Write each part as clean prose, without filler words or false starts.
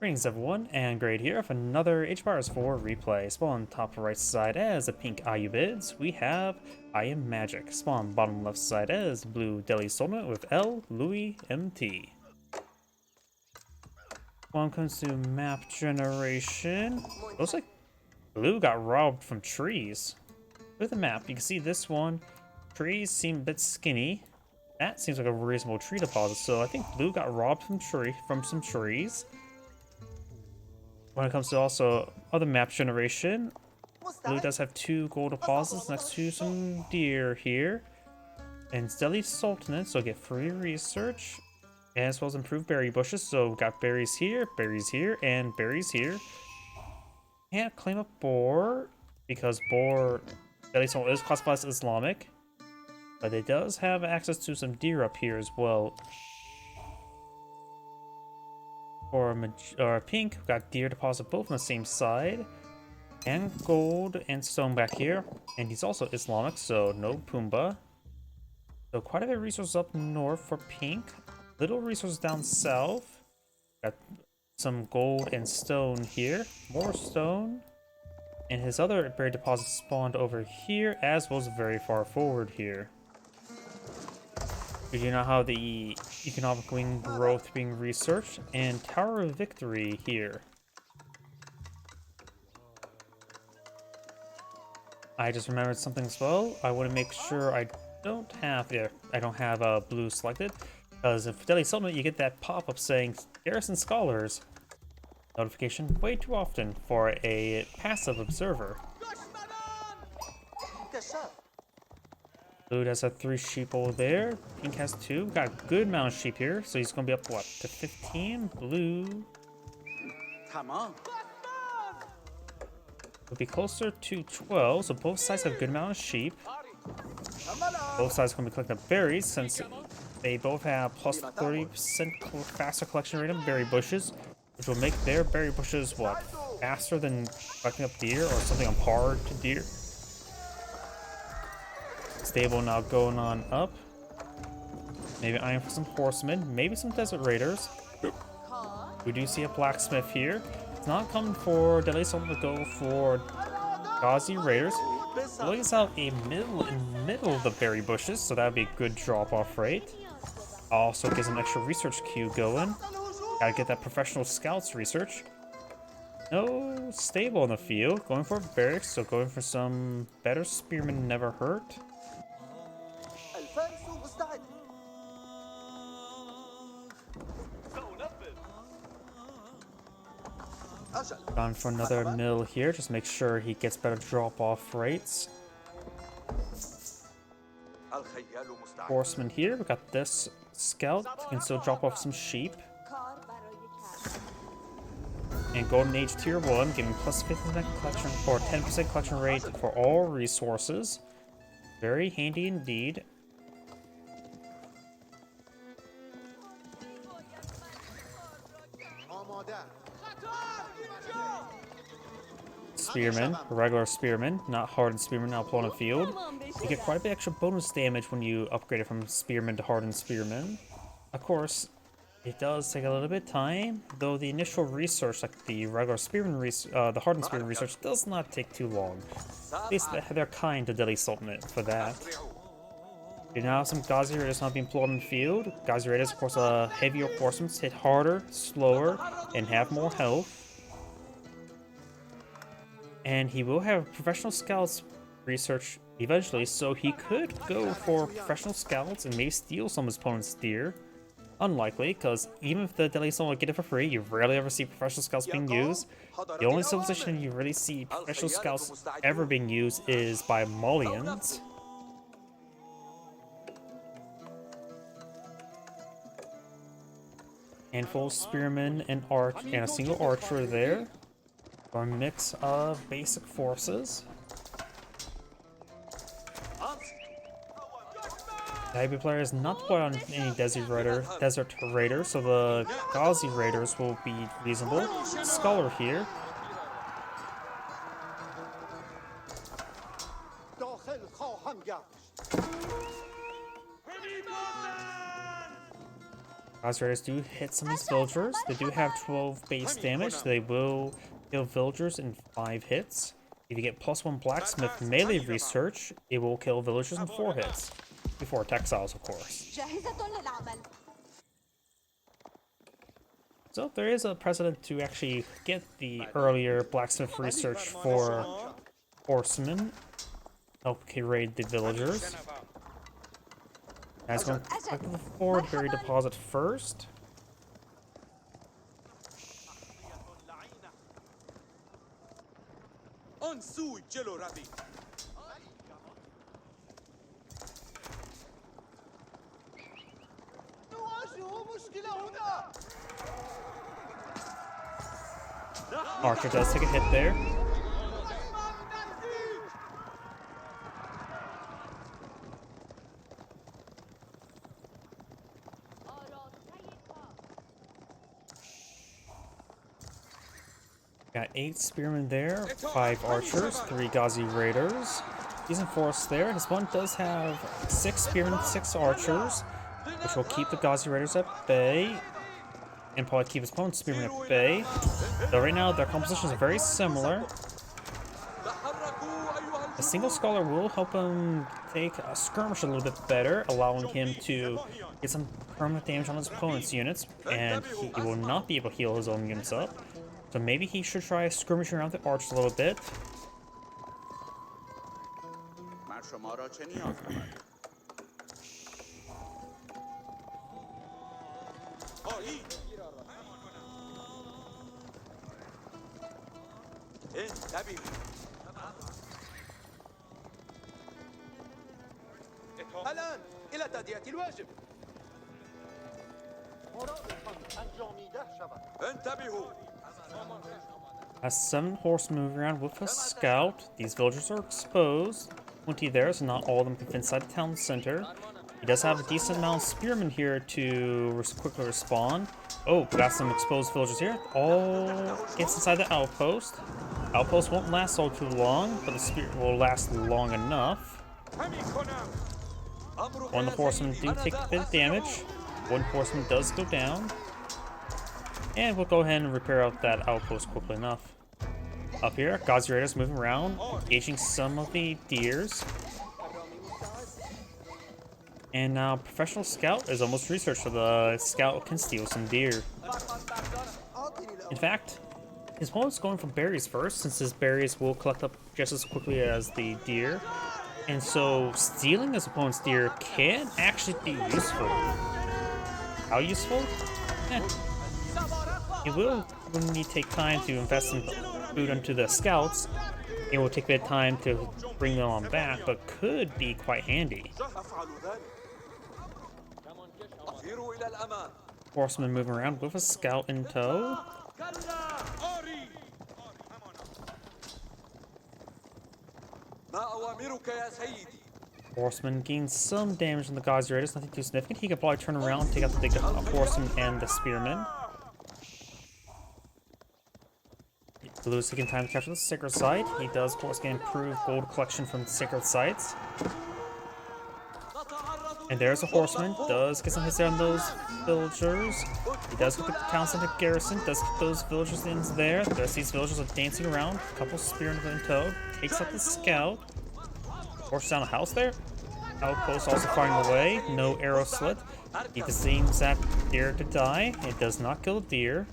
Greetings everyone, and Grade here with another H-Bars 4 replay. Spawn top right side as a pink Ayyubids, we have IamMagic. Spawn bottom left side as blue Dehli Sultanate with LoueMT. When it comes to map generation, looks like blue got robbed from trees. Look at the map, you can see this one, trees seem a bit skinny. That seems like a reasonable tree deposit, so I think blue got robbed from some trees. When it comes to also other map generation, blue does have 2 gold deposits next to some deer here. And Dehli Sultanate, so get free research, as well as improved berry bushes. So we got berries here, and berries here. Can't claim a boar, because boar, Dehli Sultanate is classified as Islamic. But it does have access to some deer up here as well. Or pink, we got deer deposit both on the same side, and gold and stone back here, and he's also Islamic, so no Pumbaa. So quite a bit of resources up north for pink, little resources down south. Got some gold and stone here, more stone, and his other berry deposit spawned over here, as well as very far forward here. We do not have the economic wing growth being researched, and Tower of Victory here. I just remembered something as well. I want to make sure I don't have blue selected, because in Dehli Sultanate you get that pop-up saying Garrison Scholars notification way too often for a passive observer. Blue does have 3 sheep over there. Pink has 2. Got a good amount of sheep here, so he's gonna be up what, to 15? Blue Come on. will be closer to 12. So both sides have a good amount of sheep. Both sides are gonna be collecting berries since they both have plus 30% faster collection rate of berry bushes, which will make their berry bushes what, faster than collecting up deer or something on par to deer. Stable now going on up. Maybe eyeing for some horsemen, maybe some desert raiders. We do see a blacksmith here. It's not coming for Dehli Sultanate to go for Ghazi raiders. Lays out a middle in the middle of the berry bushes, so that would be a good drop-off rate. Also gets an extra research queue going. Gotta get that professional scouts research. No stable in the field. Going for barracks, so going for some better spearmen never hurt. Gone for another mill here, just make sure he gets better drop-off rates. Horseman here, we got this scout, can still drop off some sheep. And Golden Age Tier 1, giving plus 50% collection or 10% collection rate for all resources. Very handy indeed. Spearman, regular spearman, not hardened spearman, now put on a field. You get quite a bit extra bonus damage when you upgrade it from spearman to hardened spearman. Of course, it does take a little bit of time, though the initial research, like the regular spearman, the hardened spearman research, does not take too long. At least they're kind to Dehli Sultanate for that. We now have some Ghazi Raiders not being plotted in the field. Ghazi Raiders, of course, heavier horsemen, hit harder, slower, and have more health. And he will have professional scouts research eventually, so he could go for professional scouts and maybe steal some of his opponent's deer. Unlikely, because even if the Dehli Sultanate get it for free, you rarely ever see professional scouts being used. The only civilization you really see professional scouts ever being used is by Malians. Handful of spearmen and a single archer there. For a mix of basic forces. The Ayyubid player is not put on any desert raider, so the Ghazi raiders will be reasonable. Scholar here. Gauzy Raiders do hit some of these villagers. They do have 12 base damage, so they will kill villagers in 5 hits. If you get +1 blacksmith melee research, it will kill villagers in 4 hits. Before textiles, of course. So there is a precedent to actually get the earlier blacksmith research for horsemen. Help raid the villagers. Guys, going back to the forward berry deposit first. Archer does take a hit there. Got 8 spearmen there, 5 archers, 3 Gauzy Raiders. He's in force there. His one does have 6 spearmen, 6 archers, which will keep the Gauzy Raiders at bay. And probably keep his opponent's spearmen at bay. Though right now their compositions are very similar. A single scholar will help him take a skirmish a little bit better, allowing him to get some permanent damage on his opponent's units, and he will not be able to heal his own units up. So maybe he should try skirmishing around the arch a little bit. الآن إلى تأدية الواجب. انتبهوا. Has 7 horsemen moving around with a scout. These villagers are exposed. 20 there, so not all of them can fit inside the town center. He does have a decent amount of spearmen here to quickly respawn. Oh, got some exposed villagers here. All gets inside the outpost. Outpost won't last all too long, but the spear will last long enough. One of the horsemen do take a bit of damage. One horseman does go down. And we'll go ahead and repair out that outpost quickly enough. Up here, Gauzy Raiders moving around, engaging some of the deers. And now Professional Scout is almost researched, so the scout can steal some deer. In fact, his opponent's going for berries first, since his berries will collect up just as quickly as the deer. And so stealing his opponent's deer can actually be useful. How useful? It will, when you take time to invest some food into the scouts, it will take a bit of time to bring them on back, but could be quite handy. Horseman moving around with a scout in tow. Horseman gains some damage on the Gauzy Raiders, nothing too significant. He could probably turn around, take out the horseman and the spearman. Blue is taking time to capture the sacred site. He does, of course, get improved gold collection from the sacred sites. And there's a horseman. Does get some hits there on those villagers. He does get the town center garrison. Does get those villagers in there. There's these villagers are dancing around. A couple spearmen in tow. Takes out the scout. Forces down a house there. Outpost also firing away. No arrow slit. He just aims that deer to die. It does not kill the deer.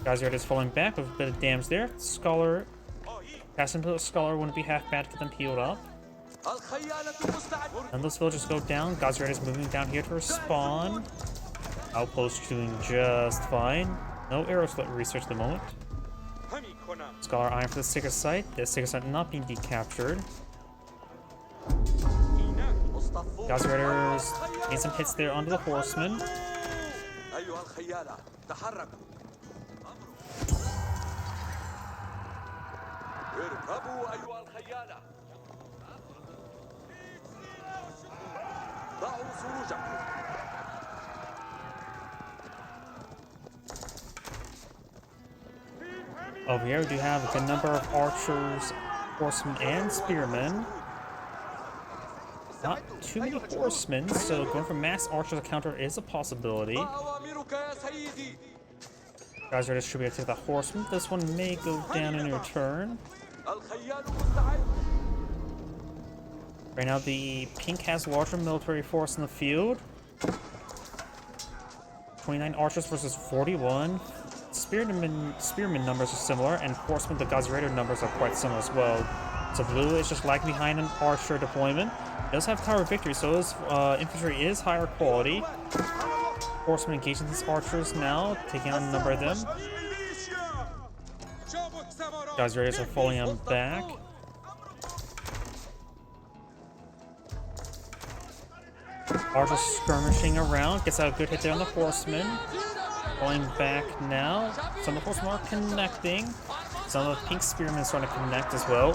Gauzy Raiders falling back with a bit of damage there. Scholar. Passing to the scholar wouldn't be half bad to get them healed up. And those villagers go down. Gauzy Raiders moving down here to respawn. Outpost doing just fine. No arrow slit research at the moment. Scholar eyeing for the sacred site. The sacred site not being decaptured. Gauzy Raiders made some hits there onto the horseman. Over here we do have a good number of archers, horsemen, and spearmen. not too many horsemen, so going for max archers counter is a possibility. ما أوامرك يا سيدي. Guys are distributed to the horsemen. This one may go down in return. الخيال مستعد. Right now, the pink has larger military force in the field. 29 archers versus 41. Spearmen numbers are similar, and horsemen, the Gazi Raider numbers are quite similar as well. So blue is just lagging behind an archer deployment. It does have Tower Victory, so his infantry is higher quality. Horsemen engaging these archers now, taking on a number of them. Gazi Raiders are falling on back. Archer skirmishing around, gets out a good hit there on the horsemen. Falling back now. Some of the horsemen are connecting. Some of the pink spearmen are starting to connect as well.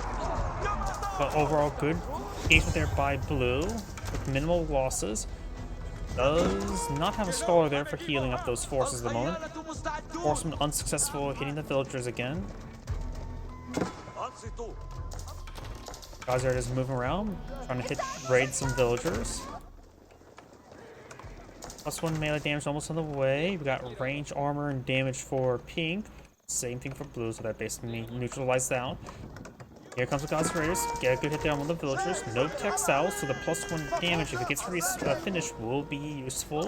But overall, good engagement there by blue with minimal losses. Does not have a scholar there for healing up those forces at the moment. Horsemen unsuccessful hitting the villagers again. Gazi is moving around, trying to raid some villagers. +1 melee damage almost on the way. We got range armor and damage for pink. Same thing for blue, so that basically neutralized out. Here comes the Gazi Raiders. Get a good hit there on one of the villagers. No textiles, so the +1 damage, if it gets finished, will be useful.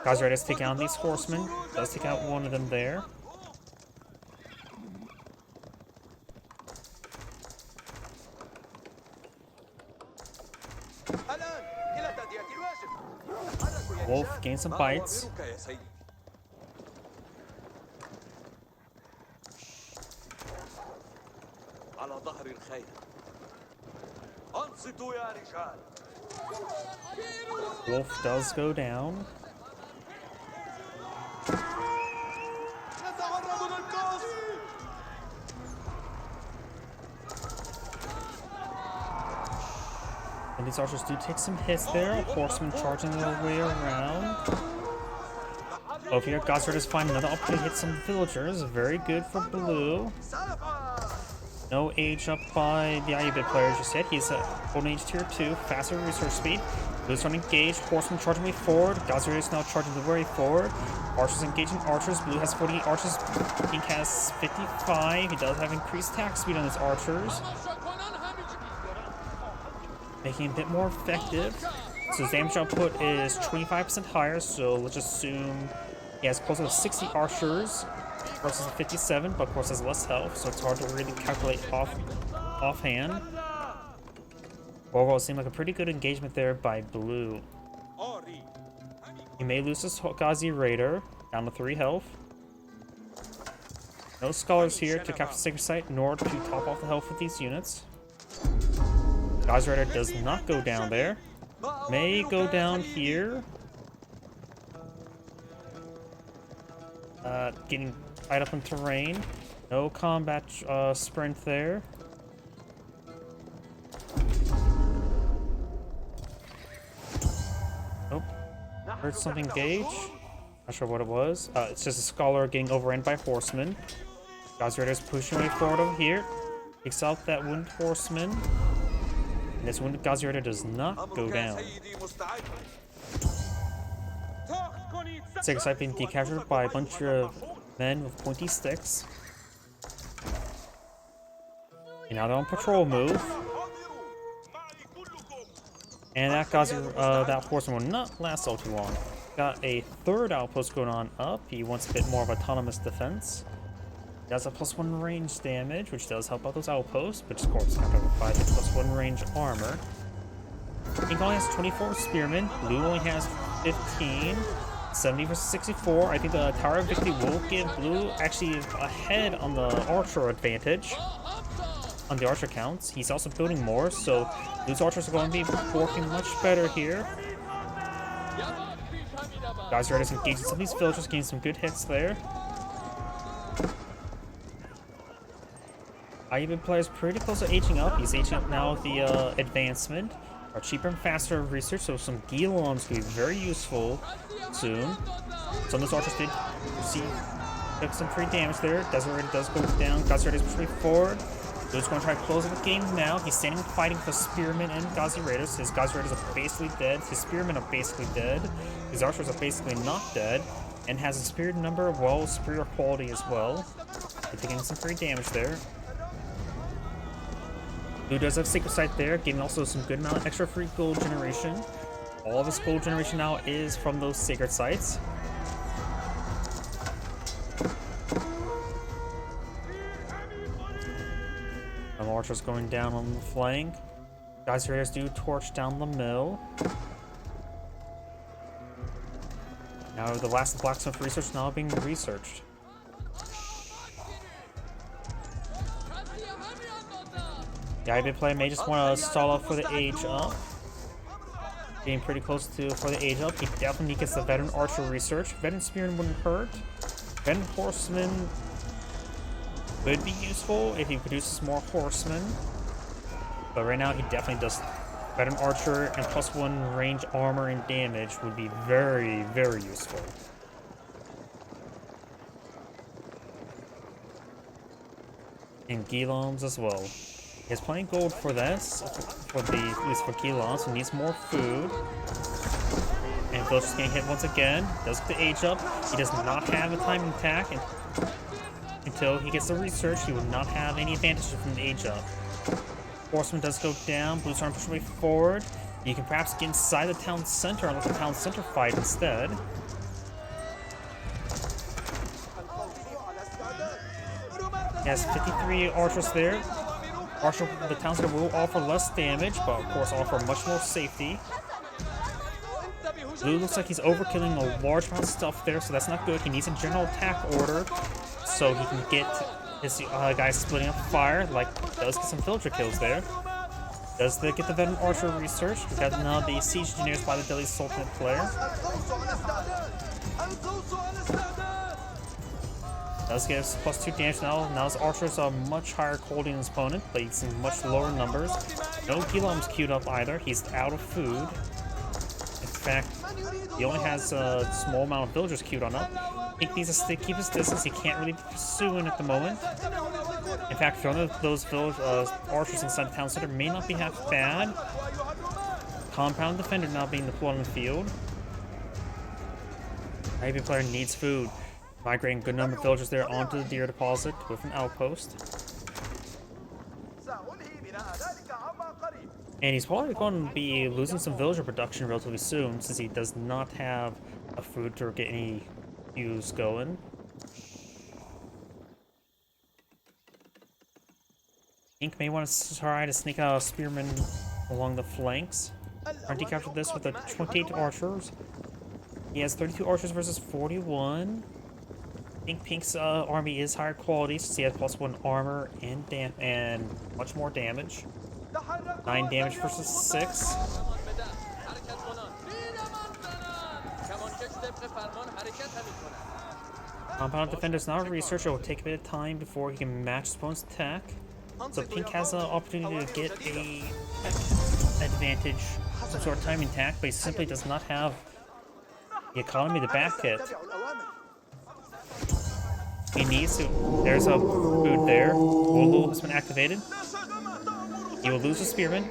Gazi Raiders take out these horsemen. Does take out one of them there. Wolf gains some bites. على ظهر الخيل. أنصتوا يا رجال. Wolf does go down. And these archers do take some hits there. Horsemen charging their way around. Over here, Gazi Raiders find another opportunity to hit some villagers. Very good for blue. No age up by the Ayyubid player just yet. He's at golden age tier 2, faster research speed. Blue's trying to engage. Horsemen charging way forward. Gazi Raiders now charging the way forward. Archers engaging archers. Blue has 48 archers. Pink has 55. He does have increased attack speed on his archers, making it a bit more effective. So his damage output is 25% higher, so let's assume he has closer to 60 archers versus 57, but of course has less health, so it's hard to really calculate offhand. Overall, it seemed like a pretty good engagement there by blue. He may lose his Gazi Raider, down to 3 health. No scholars here to capture Sacred Site, nor to top off the health with these units. Gazi Raider does not go down there. May go down here. Getting tied up in terrain. No combat sprint there. Nope. Heard something engage. Not sure what it was. It's just a scholar getting overrun by horsemen. Gazi Raider's pushing way forward over here. Takes out that wounded horseman. And this wounded Gazi Raider does not go down. Sacred Site being decaptured by a bunch of men with pointy sticks. And now they're on patrol move. And that that horseman will not last all too long. Got a third outpost going on up. He wants a bit more of autonomous defense. He has a +1 range damage, which does help out those outposts, but of course countered by the +1 range armor. Pink only has 24 spearmen. Blue only has 15. 70 versus 64. I think the Tower of Victory will give blue actually ahead on the archer advantage. On the archer counts. He's also building more, so blue's archers are going to be working much better here. Gazi Raiders engaging some of these villagers, getting some good hits there. Ayyubid player's pretty close to aging up. He's aging up now with the advancement. Our cheaper and faster research, so some Gilons could be very useful soon. Some of those archers did see took some free damage there. Desert Raider does go down. Gazi Raiders pushing forward. Blue's going to try to close the game now. He's standing and fighting with the Spearmen and Ghazi Raiders. His Ghazi Raiders are basically dead. His Spearmen are basically dead. His Archers are basically not dead. And has a superior number, well, superior quality as well. They're taking some free damage there. Blue does have Sacred Sight there, getting also some good amount of extra free gold generation. All of his gold generation now is from those Sacred Sights. Some archers going down on the flank. Guys, Raiders do torch down the mill. Now the last blacksmith research now being researched. The Ayyubid player may just want to stall up for the age up. Getting pretty close to for the age up. He definitely gets the veteran archer research. Veteran spearman wouldn't hurt. Veteran horseman would be useful if he produces more horsemen. But right now he definitely does. Veteran archer and +1 range armor and damage would be very, very useful. And Guillaume's as well. He has plenty of gold for this, at least for Guillaume, so he needs more food. And Vilga's getting hit once again. Does get the age up. He does not have a time attack, and until he gets the research, he will not have any advantage from the age up. Horseman does go down. Blue's trying to push way forward. You can perhaps get inside the town center and let the town center fight instead. He has 53 archers there. Archer, the town center will offer less damage, but of course offer much more safety. Blue looks like he's overkilling a large amount of stuff there, so that's not good. He needs a general attack order so he can get his guys splitting up fire. Like, does get some villager kills there. Does get the veteran archer research. We got now the siege engineers by the Dehli Sultanate player. Does get +2 damage now. Now his archers are much higher quality than his opponent, but he's in much lower numbers. No Guillaume's queued up either. He's out of food. In fact, he only has a small amount of villagers queued on up. He needs to keep his distance. He can't really be pursuing at the moment. In fact, throwing those archers inside the town center may not be half bad. Compound defender now being deployed on the field. Ayyubid player needs food. Migrating a good number of villagers there onto the deer deposit with an outpost. And he's probably going to be losing some villager production relatively soon, since he does not have a food to get any queues going. Ink may want to try to sneak out a spearman along the flanks. Trying to capture this with the 28 archers. He has 32 archers versus 41. Pink's army is higher quality, since he has +1 armor and much more damage. 9 damage versus 6. Compound defender's not a researcher. It will take a bit of time before he can match his opponent's attack. So Pink has an opportunity to get a advantage, some sort of timing attack, but he simply does not have the economy to back it. He needs to. There's a food there. Wolo has been activated. He will lose the spearman.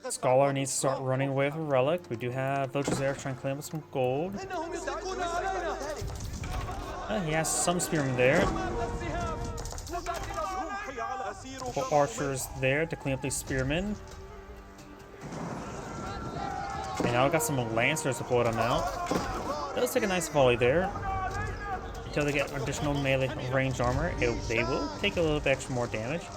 Scholar needs to start running away with a relic. We do have villagers there trying to claim up some gold. He has some spearmen there. Couple archers there to clean up these spearmen. And now I got some lancers deployed on now. Does take a nice volley there. Until they get additional melee range armor, they will take a little bit extra more damage.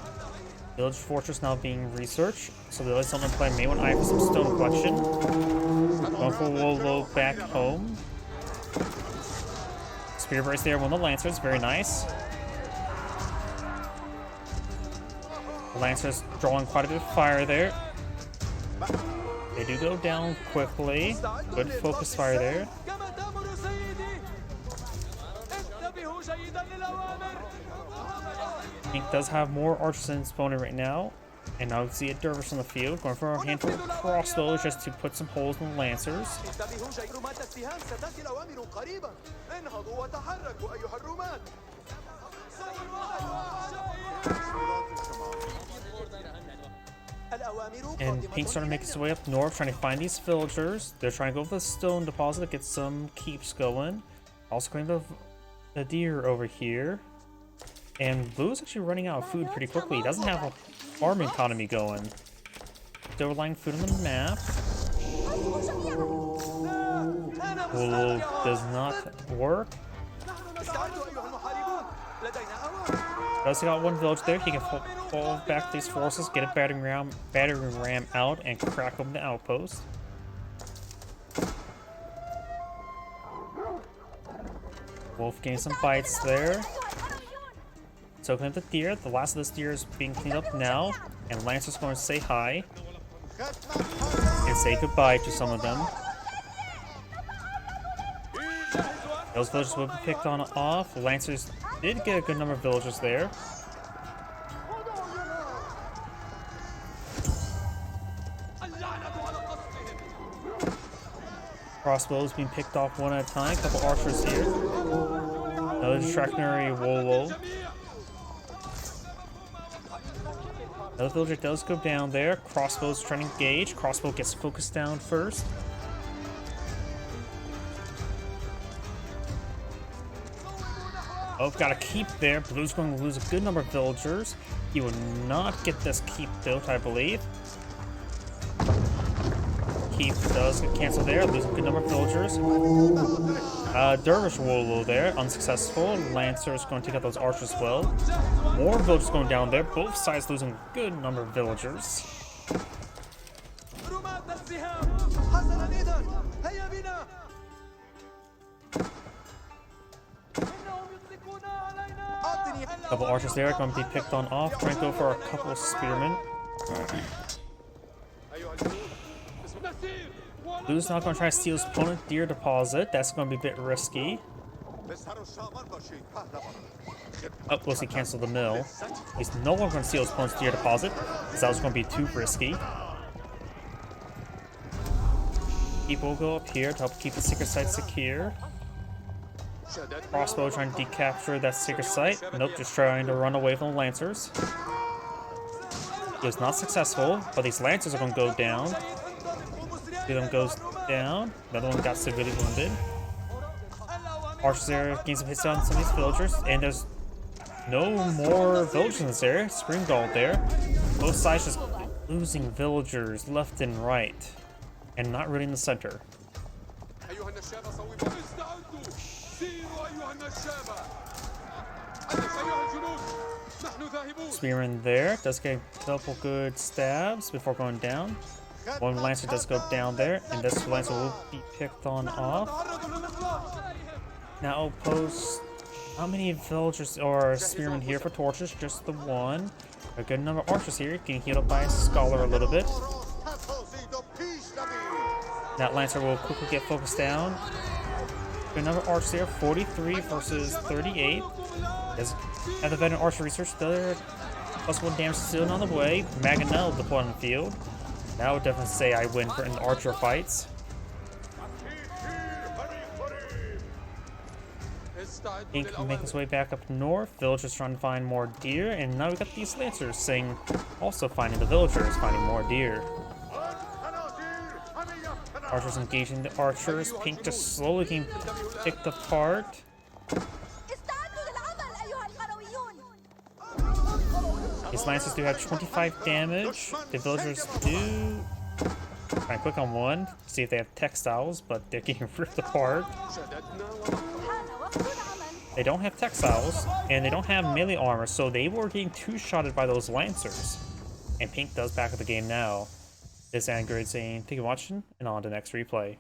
Village fortress now being researched, so the Sultan player may want to eye for some stone collection. Going for Wolo back home. Spear brace there, one of the lancers, very nice. The lancers drawing quite a bit of fire there. They do go down quickly. Good focus fire there. Pink does have more archers than his opponent right now. And now we see a dervish on the field going for a handful of crossbows just to put some holes in the lancers. انتبهوا جيد رماة السهام ستأتي الأوامر قريبا. انهضوا وتحركوا أيها الرماة. And Pink's starting to make his way up north, trying to find these villagers. They're trying to go for the stone deposit to get some keeps going. Also going to the deer over here. And Blue's actually running out of food pretty quickly. He doesn't have a farming economy going. Still relying food on the map. Whoa, does not work. Does he got one village there? He can fall back these forces, get a battering ram out, and crack open the outpost. Wolf getting some bites there. Soaking up the deer. The last of this deer is being cleaned up now, and Lancer's going to say hi and say goodbye to some of them. Those villagers will be picked on off. Lancers did get a good number of villagers there. Crossbows being picked off one at a time. A couple archers here. Another distractionary Wolo. Another villager does go down there. Crossbows trying to engage. Crossbow gets focused down first. Oh, got a keep there. Blue's going to lose a good number of villagers. He will not get this keep built, I believe. Keep does get canceled there. Losing a good number of villagers. Dervish Wolo there, unsuccessful. Lancer is going to take out those archers as well. More villagers going down there. Both sides losing a good number of villagers. Couple archers there are going to be picked on off. Trying to go for a couple of spearmen. Blue's not going to try to steal his opponent deer deposit. That's going to be a bit risky. Oh, plus he canceled the mill. He's no longer going to steal his opponent's deer deposit, because that was going to be too risky. Keep will go up here to help keep the secret site secure. Crossbow trying to decapture that secret site. Nope, just trying to run away from the Lancers. He was not successful, but these Lancers are going to go down. One of them goes down. Another one got severely wounded. Archers there gains some hits on some of these villagers, and there's no more villagers in this area. Spring Gold there. Both sides just losing villagers left and right, and not really in the center. Spearman there does get a couple good stabs before going down. One Lancer does go down there, and this Lancer will be picked on off. Now outpost. How many villagers or spearmen here for torches? Just the one. A good number of archers here, getting healed up by a scholar a little bit. That Lancer will quickly get focused down. Good number of archers here, 43 versus 38. As at the veteran archer research, the +1 damage still on the way. Maganel deployed on the field. Now I would definitely say I win in the archer fights. Pink can make his way back up north. Villagers trying to find more deer, and now we got these Lancers saying also finding the villagers, finding more deer. Archers engaging the archers. Pink just slowly getting picked apart. These Lancers do have 25 damage. The villagers do. Trying to click on one, see if they have textiles, but they're getting ripped apart. They don't have textiles, and they don't have melee armor, so they were getting two-shotted by those Lancers. And Pink does back up the game now. This is Android saying, thank you for watching, and on to the next replay.